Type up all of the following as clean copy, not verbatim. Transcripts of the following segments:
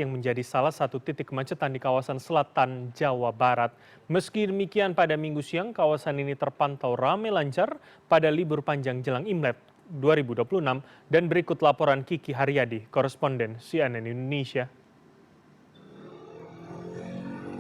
yang menjadi salah satu titik kemacetan di kawasan selatan Jawa Barat. Meski demikian pada minggu siang kawasan ini terpantau ramai lancar pada libur panjang jelang Imlek 2026 dan berikut laporan Kiki Haryadi, koresponden CNN Indonesia.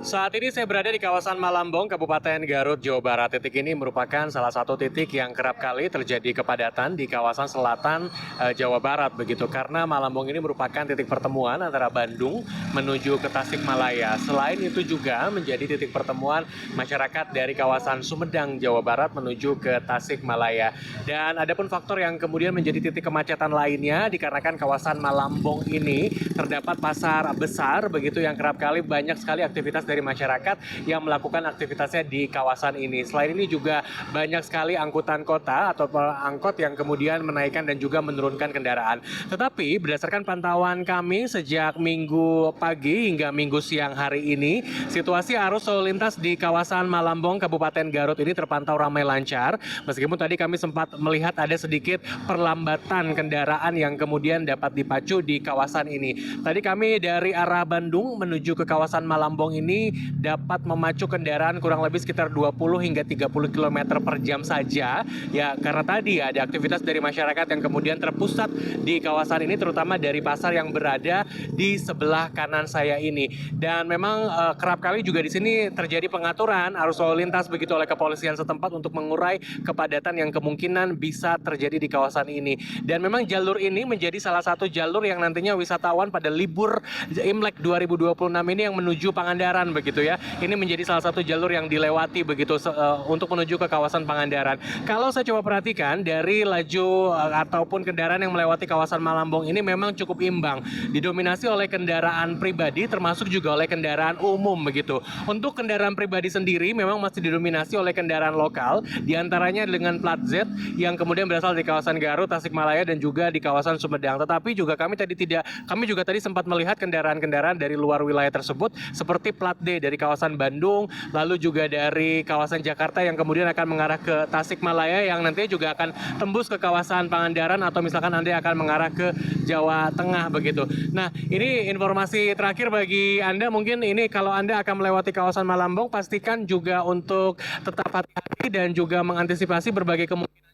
Saat ini saya berada di kawasan Malambong, Kabupaten Garut, Jawa Barat. Titik ini merupakan salah satu titik yang kerap kali terjadi kepadatan di kawasan selatan Jawa Barat begitu. Karena Malambong ini merupakan titik pertemuan antara Bandung menuju ke Tasikmalaya. Selain itu juga menjadi titik pertemuan masyarakat dari kawasan Sumedang, Jawa Barat menuju ke Tasikmalaya. Dan ada pun faktor yang kemudian menjadi titik kemacetan lainnya dikarenakan kawasan Malambong ini terdapat pasar besar begitu yang kerap kali banyak sekali aktivitas dari masyarakat yang melakukan aktivitasnya di kawasan ini. Selain ini juga banyak sekali angkutan kota atau angkot yang kemudian menaikkan dan juga menurunkan kendaraan. Tetapi berdasarkan pantauan kami sejak minggu pagi hingga minggu siang hari ini, situasi arus lalu lintas di kawasan Malambong, Kabupaten Garut ini terpantau ramai lancar. Meskipun tadi kami sempat melihat ada sedikit perlambatan kendaraan yang kemudian dapat dipacu di kawasan ini. Tadi kami dari arah Bandung menuju ke kawasan Malambong ini dapat memacu kendaraan kurang lebih sekitar 20 hingga 30 km per jam saja. Ya, karena tadi ada aktivitas dari masyarakat yang kemudian terpusat di kawasan ini, terutama dari pasar yang berada di sebelah kanan saya ini. Dan memang kerap kali juga di sini terjadi pengaturan arus lalu lintas begitu oleh kepolisian setempat untuk mengurai kepadatan yang kemungkinan bisa terjadi di kawasan ini. Dan memang jalur ini menjadi salah satu jalur yang nantinya wisatawan pada libur Imlek 2026 ini yang menuju Pangandaran begitu ya. Ini menjadi salah satu jalur yang dilewati begitu untuk menuju ke kawasan Pangandaran. Kalau saya coba perhatikan dari laju ataupun kendaraan yang melewati kawasan Malambong ini memang cukup imbang. Didominasi oleh kendaraan pribadi termasuk juga oleh kendaraan umum begitu. Untuk kendaraan pribadi sendiri memang masih didominasi oleh kendaraan lokal, diantaranya dengan plat Z yang kemudian berasal dari kawasan Garut, Tasikmalaya dan juga di kawasan Sumedang. Tetapi juga kami juga tadi sempat melihat kendaraan-kendaraan dari luar wilayah tersebut seperti plat D dari kawasan Bandung, lalu juga dari kawasan Jakarta yang kemudian akan mengarah ke Tasikmalaya yang nantinya juga akan tembus ke kawasan Pangandaran atau misalkan Anda akan mengarah ke Jawa Tengah begitu. Nah, ini informasi terakhir bagi Anda, mungkin ini kalau Anda akan melewati kawasan Malambong pastikan juga untuk tetap hati-hati dan juga mengantisipasi berbagai kemungkinan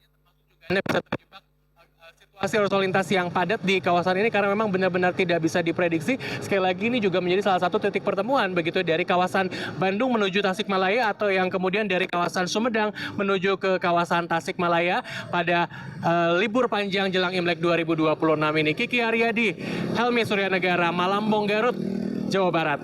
Anda bisa terjebak situasi arus lalu lintas yang padat di kawasan ini karena memang benar-benar tidak bisa diprediksi. Sekali lagi ini juga menjadi salah satu titik pertemuan begitu dari kawasan Bandung menuju Tasikmalaya atau yang kemudian dari kawasan Sumedang menuju ke kawasan Tasikmalaya pada libur panjang jelang Imlek 2026 ini. Kiki Haryadi, Helmi Suryanegara, Malambong, Garut, Jawa Barat.